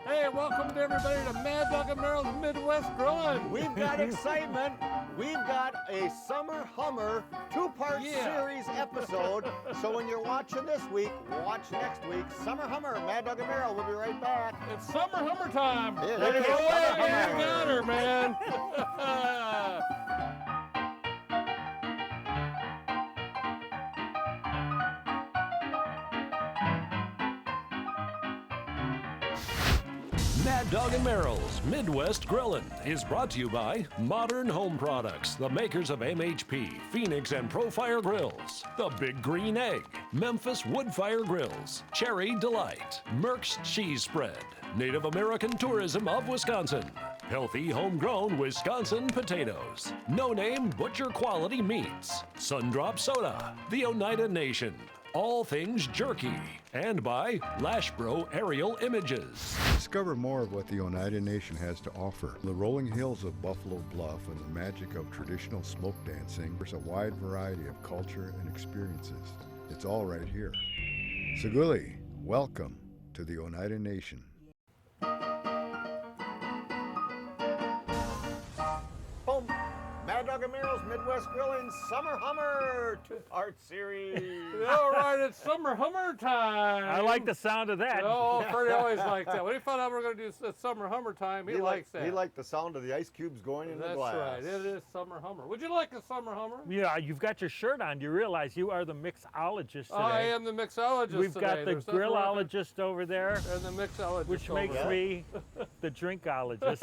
Hey, welcome to everybody to Mad Dog and Merrill's Midwest Growing. We've got excitement. We've got a Summer Hummer two-part series episode. So when you're watching this week, watch next week. Summer Hummer, Mad Dog and Merrill. We'll be right back. It's Summer Hummer time. Yeah, Take there it it is. away, Summer man. Hummer. You got her, man. Mad Dog and Merrill's Midwest Grillin' is brought to you by Modern Home Products, the makers of MHP, Phoenix, and Profire Grills, The Big Green Egg, Memphis Woodfire Grills, Cherry Delight, Merck's Cheese Spread, Native American Tourism of Wisconsin, healthy homegrown Wisconsin potatoes, No Name Butcher Quality Meats, Sundrop Soda, the Oneida Nation, All Things Jerky, and by Lashbro Aerial Images. Discover more of what the Oneida Nation has to offer. The rolling hills of Buffalo Bluff and the magic of traditional smoke dancing. There's a wide variety of culture and experiences. It's all right here. Saguli, welcome to the Oneida Nation. Boom. Mad Dog and Merrill's Midwest Grilling Summer Hummer two-part series. All right, it's Summer Hummer time. I like the sound of that. Oh, Freddie always liked that. When he found out we were going to do Summer Hummer time, he likes that. He liked the sound of the ice cubes going in the glass. That's right. It is Summer Hummer. Would you like a Summer Hummer? Yeah, you've got your shirt on. You realize you are the mixologist today. I am the mixologist We've today. got the There's nothing wrong with- grillologist over there, and the mixologist which over makes there. me the drinkologist.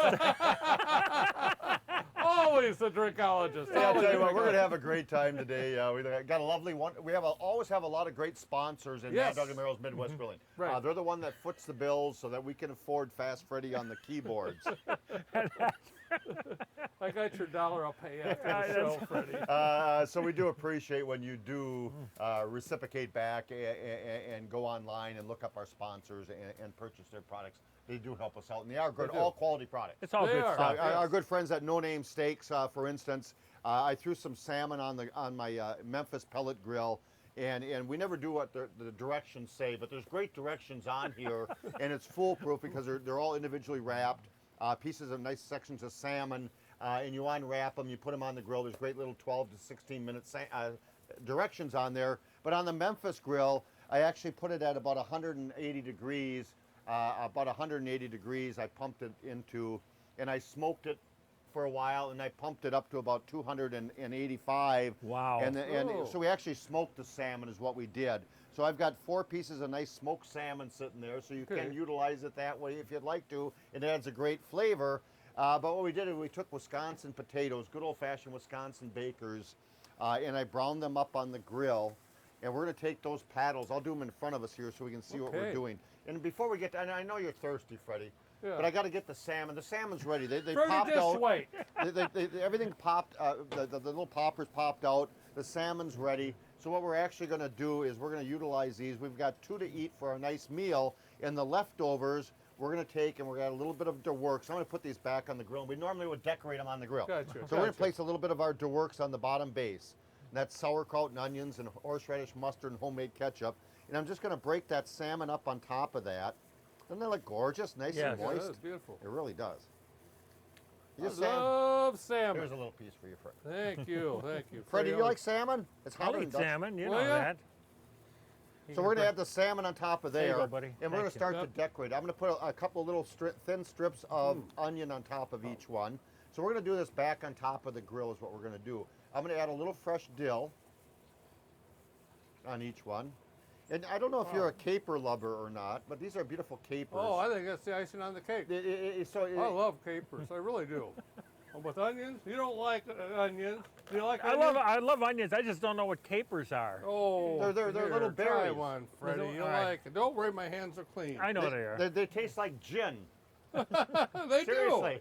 Always the drinkologist. Yeah, I'll Always tell you the what, we're going to drinkologist. have a great time today. We got a lovely one. We always have a lot of great sponsors in Yes. Mad Dog and Merrill's Midwest Grilling. Right. They're the one that foots the bills so that we can afford Fast Freddy on the keyboards. I got your dollar. I'll pay you after the show, Freddie. So we do appreciate when you do reciprocate back and go online and look up our sponsors and purchase their products. They do help us out, and they are good, They do. all quality products. It's all They good are. stuff. Our good friends at No Name Steaks, for instance, I threw some salmon on my Memphis pellet grill, and we never do what the directions say, but there's great directions on here, and it's foolproof because they're all individually wrapped, pieces of nice sections of salmon, and you unwrap them, you put them on the grill. There's great little 12 to 16 minute directions on there. But on the Memphis grill, I actually put it at about 180 degrees. I pumped it into, and I smoked it for a while, and I pumped it up to about 285. Wow. And Ooh. so we actually smoked the salmon is what we did. So I've got 4 pieces of nice smoked salmon sitting there, so you can utilize it that way if you'd like to. It adds a great flavor. But what we did is we took Wisconsin potatoes, good old-fashioned Wisconsin bakers, and I browned them up on the grill. And we're going to take those paddles. I'll do them in front of us here so we can see what we're doing. And before we get to, and I know you're thirsty, Freddie, but I got to get the salmon. The salmon's ready. They Freddie, popped just out. wait. Everything popped. The little poppers popped out. The salmon's ready. So what we're actually going to do is we're going to utilize these. We've got 2 to eat for a nice meal, and the leftovers we're going to take, and we're going to add a little bit of DeWorks. I'm going to put these back on the grill. We normally would decorate them on the grill. Gotcha, So we're going to place a little bit of our DeWorks on the bottom base. And that's sauerkraut and onions and horseradish mustard and homemade ketchup. And I'm just going to break that salmon up on top of that. Doesn't that look gorgeous? Nice and Yeah, moist? that is beautiful. It really does. I love salmon. Here's a little piece for you, Fred. Thank you, thank you. Freddie, you always- like salmon? It's I'll honey. eat salmon, you Will know ya? that. So we're going to add the salmon on top of There you there. go, buddy. And we're going to Thank you. start to decorate. I'm going to put a couple of little thin strips of onion on top of each one. So we're going to do this back on top of the grill is what we're going to do. I'm going to add a little fresh dill on each one. And I don't know if you're a caper lover or not, but these are beautiful capers. Oh, I think that's the icing on the cake. I love capers. I really do. With onions? You don't like onions? Do you like onions? I love onions. I just don't know what capers are. Oh, They're here, little Try berries. one, Freddie. Little- You'll all right. like it. Don't worry, my hands are clean. I know they are. They taste like gin. They Seriously.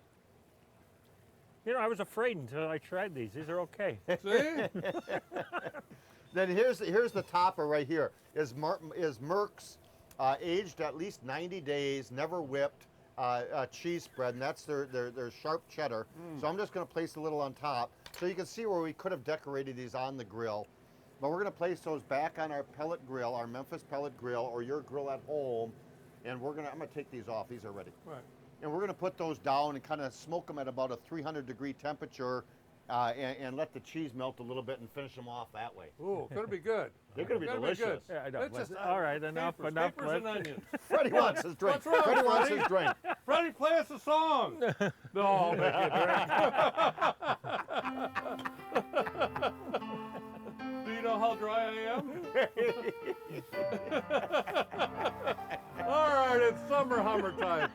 You know, I was afraid until I tried these. These are okay. do. See? Then here's the topper right here. Is Merck's aged at least 90 days, never whipped cheese spread, and that's their sharp cheddar. So I'm just going to place a little on top, so you can see where we could have decorated these on the grill. But we're going to place those back on our pellet grill, our Memphis pellet grill, or your grill at home. And I'm going to take these off. These are ready. Right. And we're going to put those down and kind of smoke them at about a 300-degree temperature and let the cheese melt a little bit and finish them off that way. Ooh, gonna be good. They're going to be delicious. Yeah, I know. It's just, All right, enough. capers Enough. and onions. Freddie wants his drink. What's wrong, Freddie wants Freddie? his drink. Freddie, play us a song. No, I'll make you a drink. Do you know how dry I am? All right, it's summer hummer time.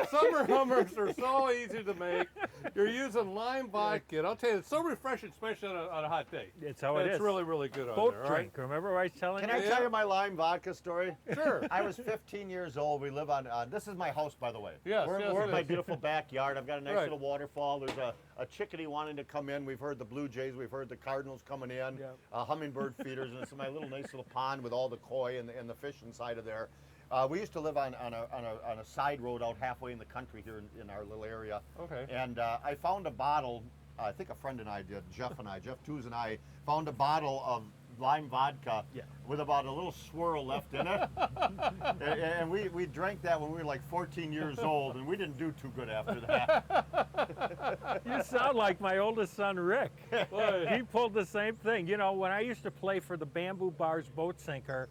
Summer hummers are so easy to make. You're using lime vodka. And I'll tell you, it's so refreshing, especially on a hot day. It's how it is. It's really, really good on Boat there. all right? drink. Remember what I was telling Can you? I tell you my lime vodka story? Sure. I was 15 years old. We live on, this is my house, by the way. Yes, We're, yes, we're it in my is. beautiful backyard. I've got a nice Right. little waterfall. There's a chickadee wanting to come in. We've heard the blue jays. We've heard the cardinals coming in. Yep. Hummingbird feeders. And it's my little nice little pond with all the koi and the fish inside of there. We used to live on a side road out halfway in the country here in our little area. Okay. And I found a bottle, I think a friend and I did, Jeff Tooze and I, found a bottle of lime vodka with about a little swirl left in it. and we drank that when we were like 14 years old, and we didn't do too good after that. You sound like my oldest son, Rick. He pulled the same thing. You know, when I used to play for the Bamboo Bars boat sinker,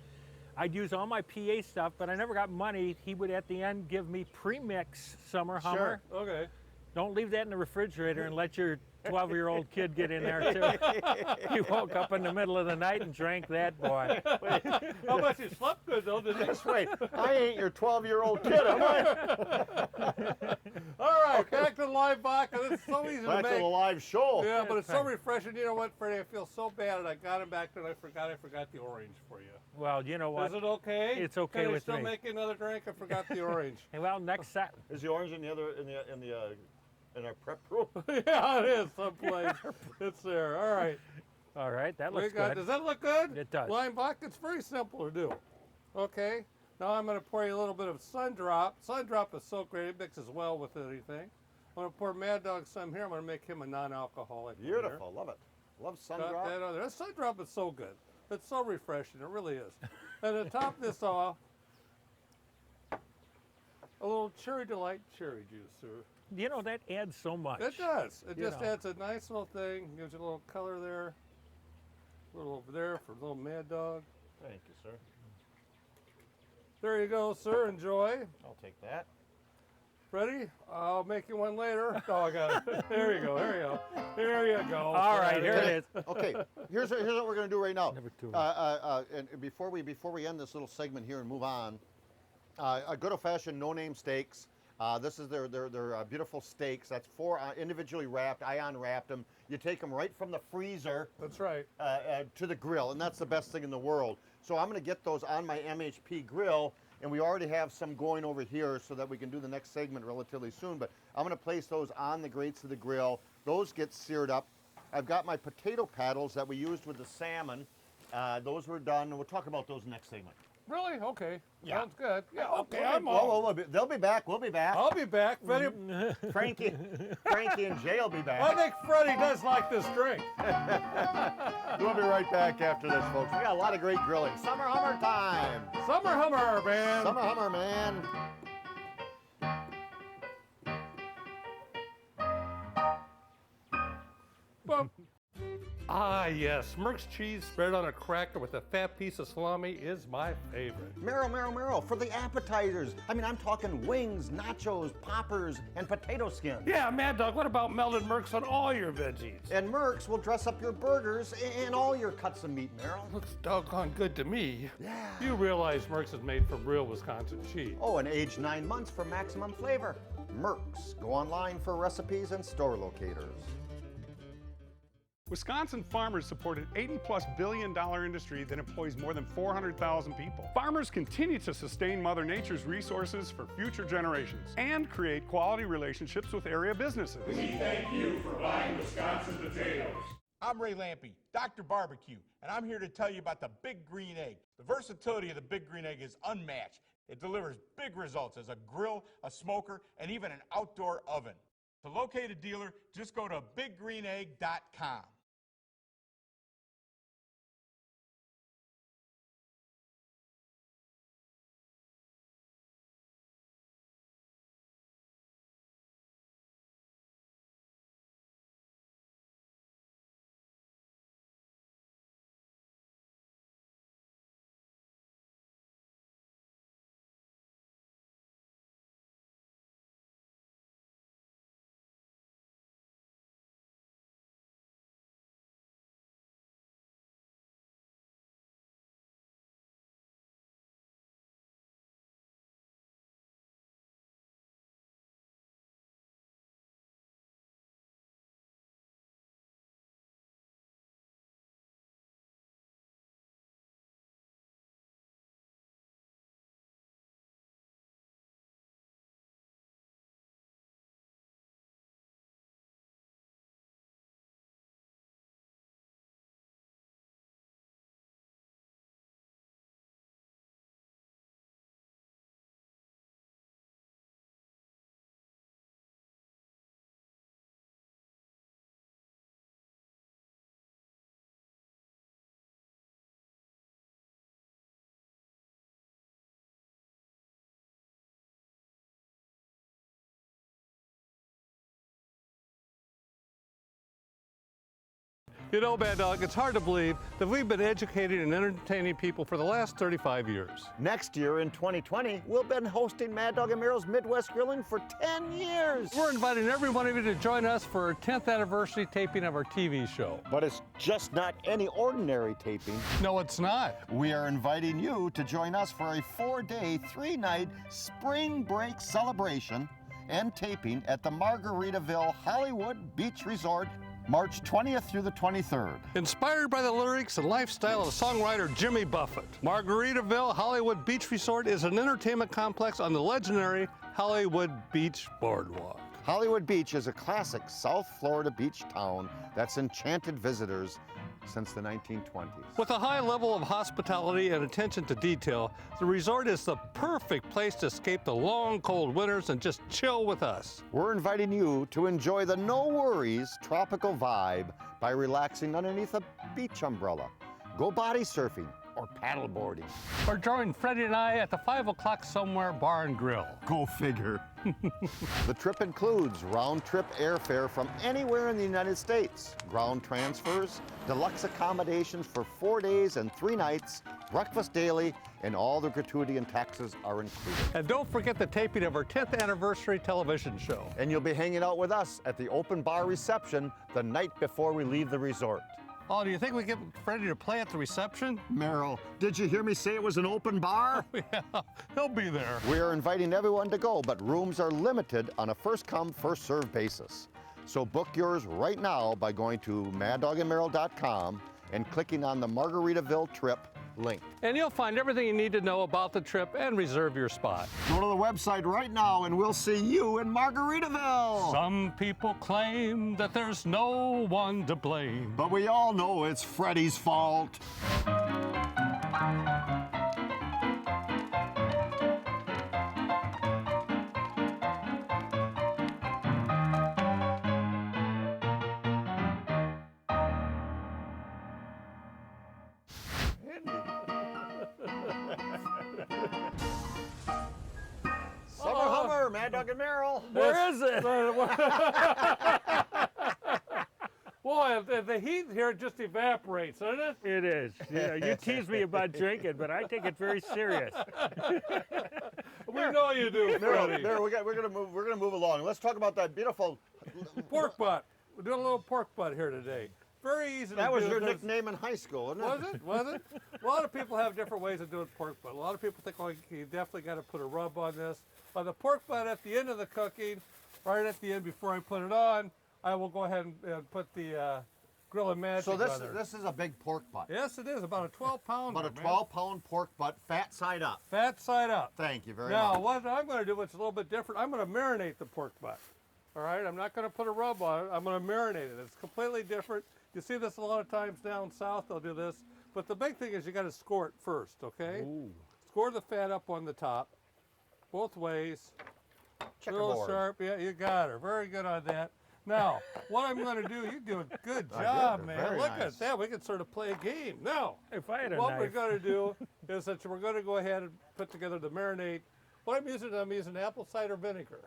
I'd use all my PA stuff, but I never got money. He would, at the end, give me pre-mix Summer Hummer. Sure. Okay. Don't leave that in the refrigerator and let your 12-year-old kid get in there, too. He woke up in the middle of the night and drank that, boy. How much you slept good, though, didn't you? Just wait, I ain't your 12-year-old kid, am I? All right, back to the lime vodka. It's so easy to That's make. a live show. Yeah, but it's so refreshing. You know what, Freddie? I feel so bad, and I got him back there, and I forgot the orange for you. Well, you know what? Is it okay? It's okay Can I with still me. make another drink? I forgot the orange. Hey, well, next set. Is the orange in our prep room? Yeah, it is someplace. It's there. All right. All right, that looks Does good. that look good? It does. Lime vodka, it's very simple to do. Okay. Now I'm going to pour you a little bit of Sun Drop. Sun Drop is so great. It mixes well with anything. I'm going to pour Mad Dog some here. I'm going to make him a non-alcoholic. one here. Beautiful, love it. Love Sun Got Drop. that on there. Sun Drop is so good. It's so refreshing. It really is. And to top this off, a little Cherry Delight cherry juice, sir. You know, that adds so much. It does. It You just know. adds a nice little thing. Gives you a little color there. A little over there for a little Mad Dog. Thank you, sir. There you go, sir. Enjoy. I'll take that. Ready? I'll make you one later. Oh, I got it. There you go. There you go. There you go. All right, here it is. Okay, here's what we're going to do right now. Number two. And before we end this little segment here and move on, a good old-fashioned no-name steaks. This is their beautiful steaks. That's four individually wrapped. I unwrapped them. You take them right from the freezer That's right. to the grill, and that's the best thing in the world. So I'm going to get those on my MHP grill, and we already have some going over here so that we can do the next segment relatively soon. But I'm going to place those on the grates of the grill. Those get seared up. I've got my potato paddles that we used with the salmon. Those were done, and we'll talk about those next segment. Really? Okay. Yeah. Sounds good. Yeah, okay. Whoa, I'm whoa, on. whoa, whoa, they'll be back. We'll be back. I'll be back. Freddie, Frankie and Jay will be I back. think Freddie does like this drink. We'll be right back after this, folks. We got a lot of great grilling. Summer Hummer time. Summer Hummer, man. Summer Hummer, man. Bum. Ah, yes. Merck's cheese spread on a cracker with a fat piece of salami is my favorite. Merrill, for the appetizers. I mean, I'm talking wings, nachos, poppers, and potato skins. Yeah, Mad Dog, what about melted Merck's on all your veggies? And Merck's will dress up your burgers and all your cuts of meat, Merrill. Looks doggone good to me. Yeah. You realize Merck's is made from real Wisconsin cheese. Oh, and aged 9 months for maximum flavor. Merck's. Go online for recipes and store locators. Wisconsin farmers support an $80+ billion industry that employs more than 400,000 people. Farmers continue to sustain Mother Nature's resources for future generations and create quality relationships with area businesses. I'm Ray Lampe, Dr. Barbecue, and I'm here to tell you about the Big Green Egg. The versatility of the Big Green Egg is unmatched. It delivers big results as a grill, a smoker, and even an outdoor oven. To locate a dealer, just go to biggreenegg.com. You know, Mad Dog, it's hard to believe that we've been educating and entertaining people for the last 35 years. Next year in 2020, we'll been hosting Mad Dog and Meryl's Midwest Grilling for 10 years. We're inviting every one of you to join us for our 10th anniversary taping of our TV show. But it's just not any ordinary taping. No, it's not. We are inviting you to join us for a 4-day, 3-night spring break celebration and taping at the Margaritaville Hollywood Beach Resort, March 20th through the 23rd. Inspired by the lyrics and lifestyle of songwriter Jimmy Buffett, Margaritaville Hollywood Beach Resort is an entertainment complex on the legendary Hollywood Beach Boardwalk. Hollywood Beach is a classic South Florida beach town that's enchanted visitors since the 1920s. With a high level of hospitality and attention to detail, the resort is the perfect place to escape the long, cold winters and just chill with us. We're inviting you to enjoy the no worries tropical vibe by relaxing underneath a beach umbrella. Go body surfing or paddle boarding. Or join Freddie and I at the 5 o'clock somewhere bar and grill. Go figure. The trip includes round-trip airfare from anywhere in the United States, ground transfers, deluxe accommodations for 4 days and 3 nights, breakfast daily, and all the gratuity and taxes are included. And don't forget the taping of our 10th anniversary television show. And you'll be hanging out with us at the open bar reception the night before we leave the resort. Oh, do you think we get Freddie to play at the reception? Meryl, did you hear me say it was an open bar? Yeah, he'll be there. We are inviting everyone to go, but rooms are limited on a first-come, first-served basis. So book yours right now by going to maddogandmeryl.com and clicking on the Margaritaville trip link. And you'll find everything you need to know about the trip and reserve your spot. Go to the website right now and we'll see you in Margaritaville. Some people claim that there's no one to blame. But we all know it's Freddie's fault. Summer Hummer, Mad Dog and Meryl. Where is it? Boy, the heat here just evaporates, doesn't it? It is. You know, you tease me about drinking, but I take it very serious. We know you do, Freddie. Meryl, we're gonna move along. Let's talk about that beautiful Pork butt. We're doing a little pork butt here today. Very easy to do. That was your 'cause- nickname in high school, wasn't it? Was it? A lot of people have different ways of doing pork butt. A lot of people think, oh, you definitely got to put a rub on this. The pork butt at the end of the cooking, right at the end before I put it on, I will go ahead and put the grill and magic So on there. this is a big pork butt. Yes, it is. About a 12-pound. About a 12-pound pork butt, fat side up. Fat side up. Thank you very Now, much. what I'm going to do, what's a little bit different, I'm going to marinate the pork butt. All right? I'm not going to put a rub on it. I'm going to marinate it. It's completely different. You see this a lot of times down south, they'll do this. But the big thing is you got to score it first, okay? Ooh. Score the fat up on the top, both ways. Real Checkerboard. sharp. Yeah, you got her. Very good on that. Now, what I'm going to do, you do a good I job, did. man. Very Look nice. at that. We can sort of play a game. Now, If I had a what knife. we're going to do is that we're going to go ahead and put together the marinade. What I'm using apple cider vinegar.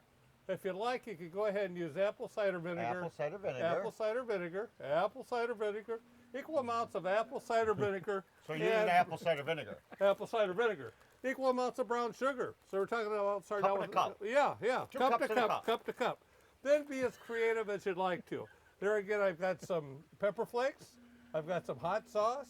If you'd like, you could go ahead and use apple cider vinegar. Apple cider vinegar. Apple cider vinegar. Apple cider vinegar. Equal amounts of apple cider vinegar. So you're using and apple cider vinegar. apple cider vinegar. Equal amounts of brown sugar. So we're talking about starting Cup out and with a cup. Yeah. 2 Cup cups to in a cup, cup. cup to cup. Then be as creative as you'd like to. There again, I've got some pepper flakes. I've got some hot sauce.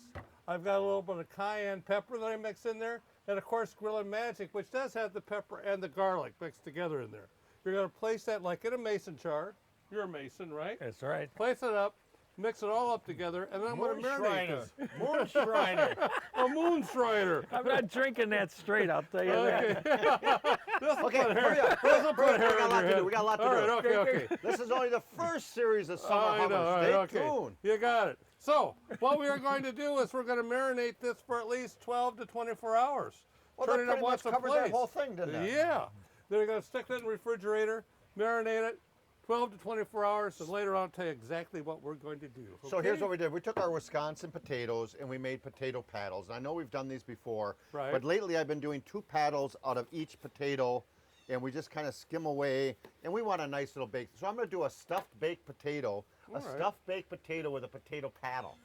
I've got a little bit of cayenne pepper that I mix in there. And of course, Grill and Magic, which does have the pepper and the garlic mixed together in there. You're going to place that like in a mason jar. You're a mason, right? That's right. Place it up, mix it all up together, and then I'm going to marinate this. Moon Shriner. A moon shriner. I'm not drinking that straight, I'll tell you that. Okay, hurry up. Hurry up. We got a lot to do. We got a lot to All do. right, okay. This is only the first series of Summer I Hummers. know, all right, Stay okay. tuned. You got it. So, what we are going to do is we're going to marinate this for at least 12 to 24 hours. Well, Turn that it up pretty once much a covered place. that whole thing, didn't it? Yeah. Then you're going to stick that in the refrigerator, marinate it, 12 to 24 hours, and later on I'll tell you exactly what we're going to do. So okay? here's what we did. We took our Wisconsin potatoes and we made potato paddles. And I know we've done these before, Right. but lately I've been doing 2 paddles out of each potato, and we just kind of skim away, and we want a nice little bake. So I'm going to do a stuffed baked potato A All right. stuffed baked potato with a potato paddle.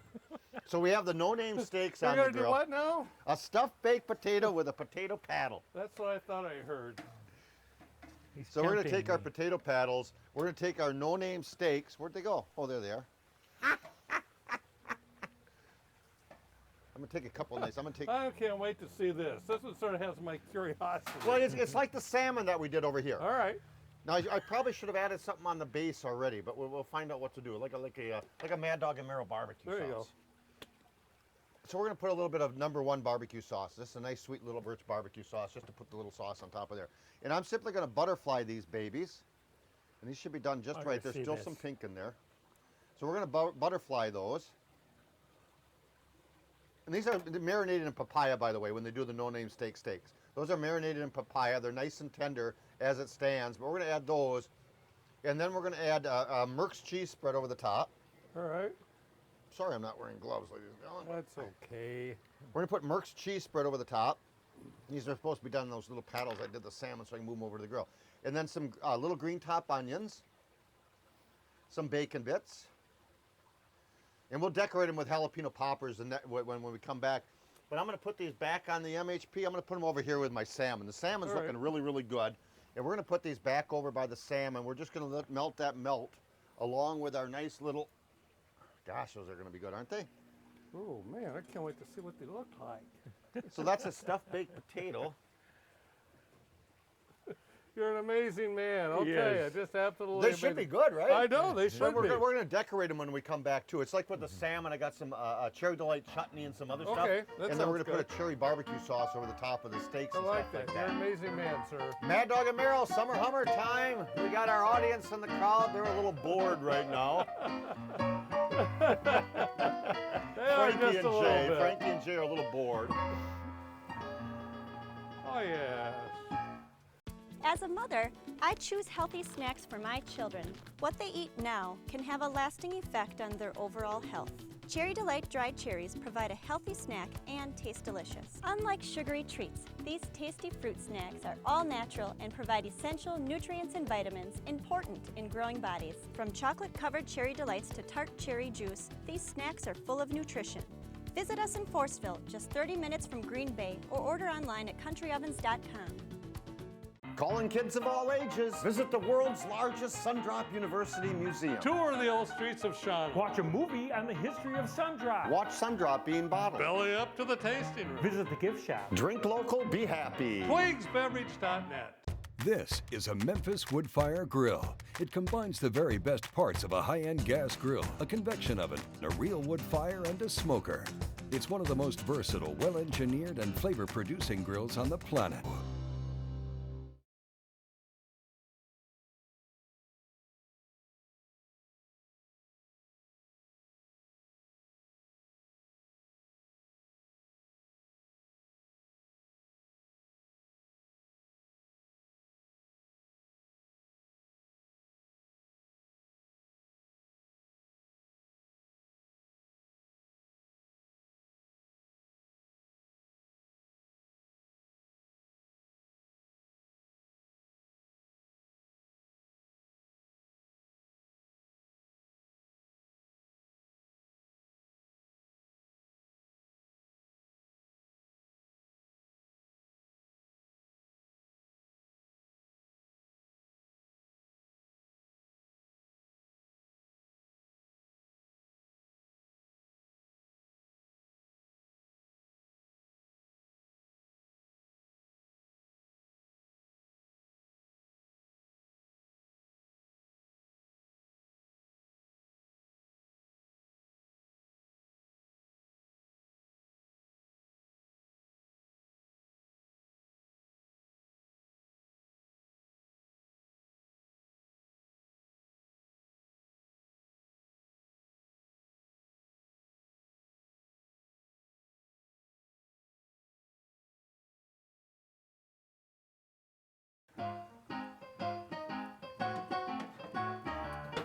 So we have the no-name steaks You're on the gonna do grill. what now? A stuffed baked potato with a potato paddle. That's what I thought I heard. He's So we're going to tempting take our me. potato paddles. We're going to take our no-name steaks. Where'd they go? Oh, there they are. I'm going to take a couple of nice. I'm going to take. I can't wait to see this. This one sort of has my curiosity. Well, it's like the salmon that we did over here. All right. Now I probably should have added something on the base already, but we'll find out what to do. Like a Mad Dog and Merrill barbecue There sauce. you go. So we're going to put a little bit of #1 barbecue sauce. This is a nice sweet little Birch barbecue sauce, just to put the little sauce on top of there. And I'm simply going to butterfly these babies, and these should be done just I right. can There's see still this. some pink in there. So we're going to butterfly those. And these are marinated in papaya, by the way, when they do the no-name steaks. Those are marinated in papaya. They're nice and tender as it stands, but we're going to add those. And then we're going to add Merck's cheese spread over the top. All right. Sorry, I'm not wearing gloves, ladies and gentlemen. That's okay. We're going to put Merck's cheese spread over the top. These are supposed to be done in those little paddles. I did the salmon so I can move them over to the grill. And then some little green top onions, some bacon bits. And we'll decorate them with jalapeno poppers when we come back. But I'm going to put these back on the MHP. I'm going to put them over here with my salmon. The salmon's All right. looking really, really good. And we're going to put these back over by the salmon. We're just going to melt that along with our nice little, gosh, those are going to be good, aren't they? Oh man, I can't wait to see what they look like. So that's a stuffed baked potato. You're an amazing man. Okay, Yes. I just absolutely. They should be amazing. good, right? I know they So should we're be. going to decorate them when we come back too. It's like with the salmon. I got some cherry delight chutney and some other stuff. Okay, that and then we're sounds going to good. put a cherry barbecue sauce over the top of the steaks I and like stuff that. like You're that. an amazing man, sir. Mad Dog and Merrill, summer hummer time. We got our audience in the crowd. They're a little bored right now. They are just a little bit. Frankie and Jay are a little bored. Oh yes. As a mother, I choose healthy snacks for my children. What they eat now can have a lasting effect on their overall health. Cherry Delight dried cherries provide a healthy snack and taste delicious. Unlike sugary treats, these tasty fruit snacks are all natural and provide essential nutrients and vitamins important in growing bodies. From chocolate-covered Cherry Delights to tart cherry juice, these snacks are full of nutrition. Visit us in Forestville, just 30 minutes from Green Bay, or order online at countryovens.com. Calling kids of all ages. Visit the world's largest Sundrop University Museum. Tour the old streets of Shawnee. Watch a movie on the history of Sundrop. Watch Sundrop being bottled. Belly up to the tasting room. Visit the gift shop. Drink local, be happy. TwigsBeverage.net. This is a Memphis Woodfire Grill. It combines the very best parts of a high-end gas grill, a convection oven, a real wood fire, and a smoker. It's one of the most versatile, well-engineered, and flavor-producing grills on the planet.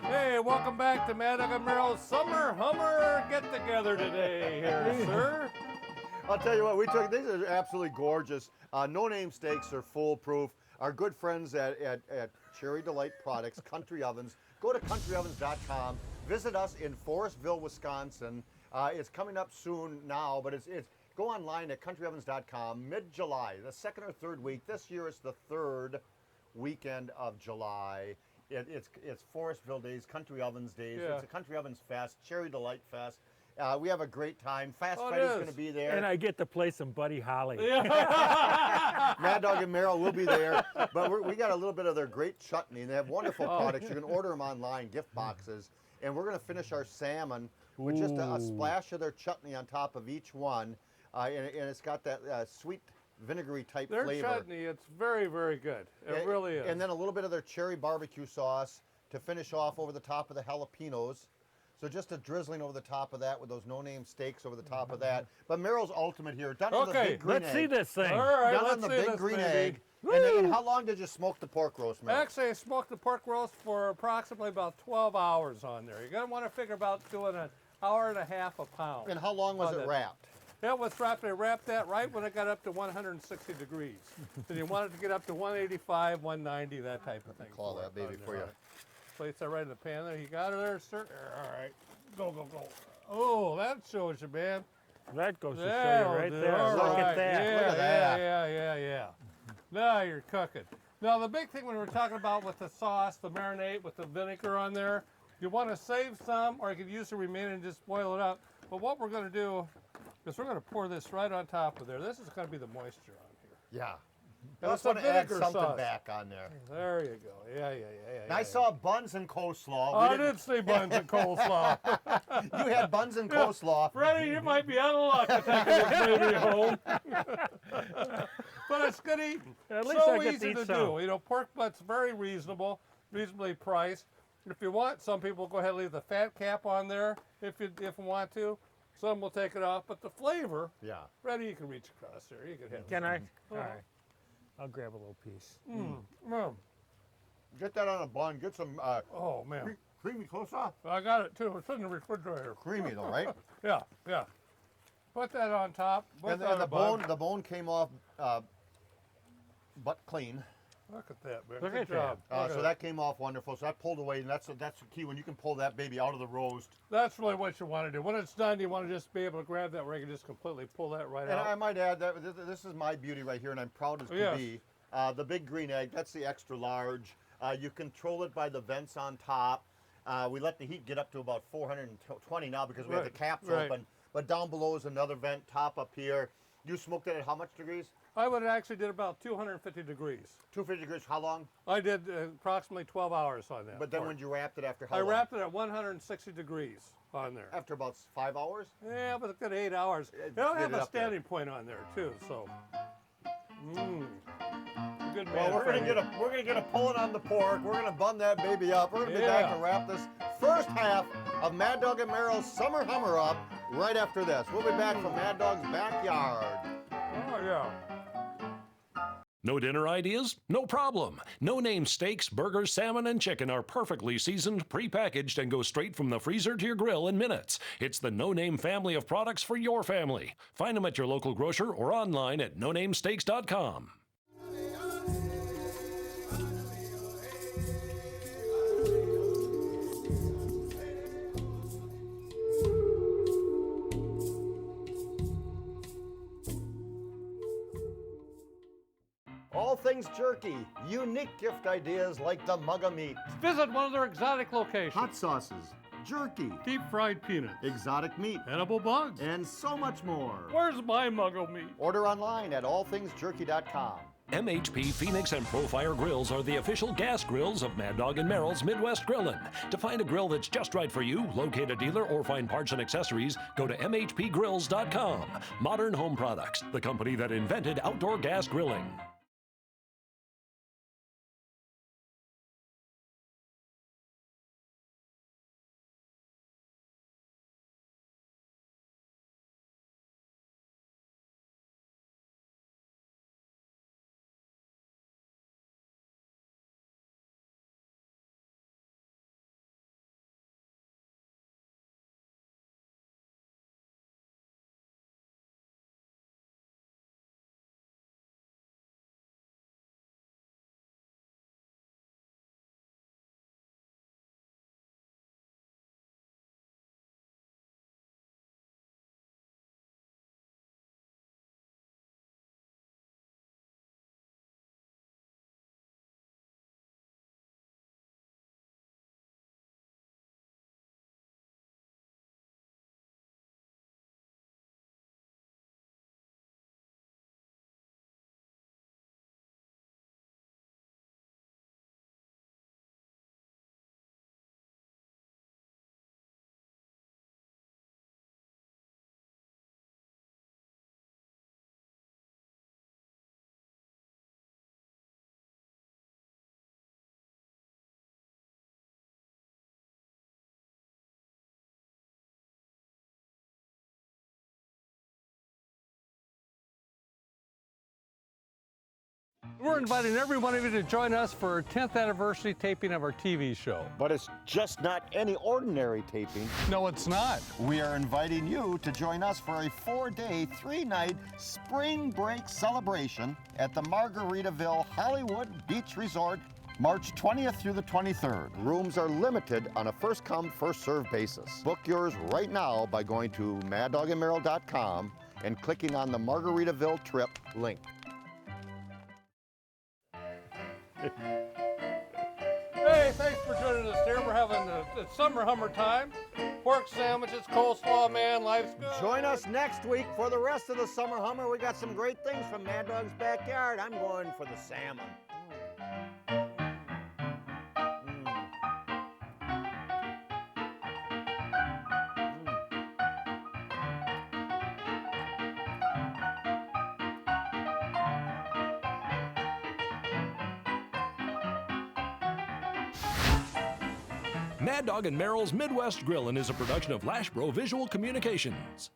Hey, welcome back to Mad Dog and Merrill's Summer Hummer get-together today here, sir. I'll tell you what, these are absolutely gorgeous. No-name steaks are foolproof. Our good friends at Cherry Delight Products, Country Ovens. Go to countryovens.com. visit us in Forestville, Wisconsin. It's coming up soon now, but it's go online at countryovens.com, mid-July, the second or third week. This year it's the third weekend of July. It's Forestville Days, Country Ovens Days. Yeah. It's a Country Ovens Fest, Cherry Delight Fest. We have a great time. Fast Oh, it Freddy's is. going to be there. And I get to play some Buddy Holly. Mad Dog and Merrill will be there. But we got a little bit of their great chutney. And they have wonderful products. You can order them online, gift boxes. And we're going to finish our salmon with just a splash of their chutney on top of each one. And it's got that sweet vinegary type Their flavor. chutney, it's very, very good. It really is. And then a little bit of their cherry barbecue sauce to finish off over the top of the jalapenos. So just a drizzling over the top of that with those no-name steaks over the top of that. But Merrill's ultimate here, done on the big green egg. Let's see this thing. All right, Done let's on the see big this green baby. egg. And how long did you smoke the pork roast, Merrill? Actually, I smoked the pork roast for approximately about 12 hours on there. You're going to want to figure about doing an hour and a half a pound. And how long was on it that. wrapped? That was wrapped. I wrapped that right when it got up to 160 degrees. And you want it to get up to 185, 190, that type of thing. Claw that baby for you. Place that right in the pan there. You got it there, sir? All right. Go, go, go. Oh, that shows you, man. That goes to show That'll you right do. there. All Look right. at that. Yeah, Look at that. yeah. Now you're cooking. Now the big thing when we're talking about with the sauce, the marinade with the vinegar on there, you want to save some, or you could use the remaining and just boil it up. But what we're going to do is we're going to pour this right on top of there. This is going to be the moisture on here. Yeah. Now, Let's some want to add vinegar something sauce. back on there. There you go. Yeah. And I saw buns and coleslaw. I did see buns and coleslaw. You had buns and coleslaw. Freddie, you might be out of luck to take this baby home. But it's good eating. At least So I get to easy eat to some. do. You know, pork butt's very reasonable, reasonably priced. If you want, some people go ahead and leave the fat cap on there if you want to. Some will take it off, but the flavor, Yeah. Freddie, you can reach across there. You can have Can I? Oh. All right. I'll grab a little piece. Mm. Get that on a bun. Get some Oh, man. creamy coleslaw. I got it, too. It's in the refrigerator. Creamy though, right? Yeah. Put that on top. Put And that on the a bun. bone came off butt clean. Look at that, man. Look Good at job. that. Look So at that came off wonderful. So I pulled away, and that's the key when you can pull that baby out of the roast. That's really what you want to do. When it's done, you want to just be able to grab that where you can just completely pull that right And out. I might add that this is my beauty right here, and I'm proud as can Yes. be. The big green egg, that's the extra large. You control it by the vents on top. We let the heat get up to about 420 now because we have the Right, caps right. open. But down below is another vent, top up here. You smoked it at how much degrees? I would have actually did about 250 degrees. 250 degrees, how long? I did approximately 12 hours on that. But then pork. when you wrapped it after how I long? wrapped it at 160 degrees on there. After about 5 hours? Yeah, but a good 8 hours. It It'll did have it a up there. standing point on there too, so. Good man. Well, we're gonna Freddie. get a pulling on the pork. We're gonna bun that baby up. We're gonna be back Yeah. to wrap this first half of Mad Dog and Merrill's Summer Hummer up right after this. We'll be back from Mad Dog's backyard. Oh yeah. No dinner ideas? No problem. No-name steaks, burgers, salmon, and chicken are perfectly seasoned, pre-packaged, and go straight from the freezer to your grill in minutes. It's the No-Name family of products for your family. Find them at your local grocer or online at nonamesteaks.com. All things jerky, unique gift ideas like the mug of meat, Visit one of their exotic locations. hot sauces, jerky, Deep fried peanuts, exotic meat, edible bugs. and so much more. Where's my mug of meat? Order online at allthingsjerky.com. MHP Phoenix and Profire grills are the official gas grills of Mad Dog and Merrill's Midwest Grillin'. To find a grill that's just right for you, locate a dealer or find parts and accessories, go to mhpgrills.com. Modern Home Products, the company that invented outdoor gas grilling. We're inviting every one of you to join us for our 10th anniversary taping of our TV show. But it's just not any ordinary taping. No, it's not. We are inviting you to join us for a 4-day, 3-night spring break celebration at the Margaritaville Hollywood Beach Resort, March 20th through the 23rd. Rooms are limited on a first-come, first-served basis. Book yours right now by going to maddogandmerrill.com and clicking on the Margaritaville trip link. Hey, thanks for joining us here. We're having the summer hummer time. Pork sandwiches, coleslaw, man, life's good. Join us next week for the rest of the summer hummer. We got some great things from Mad Dog's backyard. I'm going for the salmon. Mad Dog and Merrill's Midwest Grillin' is a production of Lashbro Visual Communications.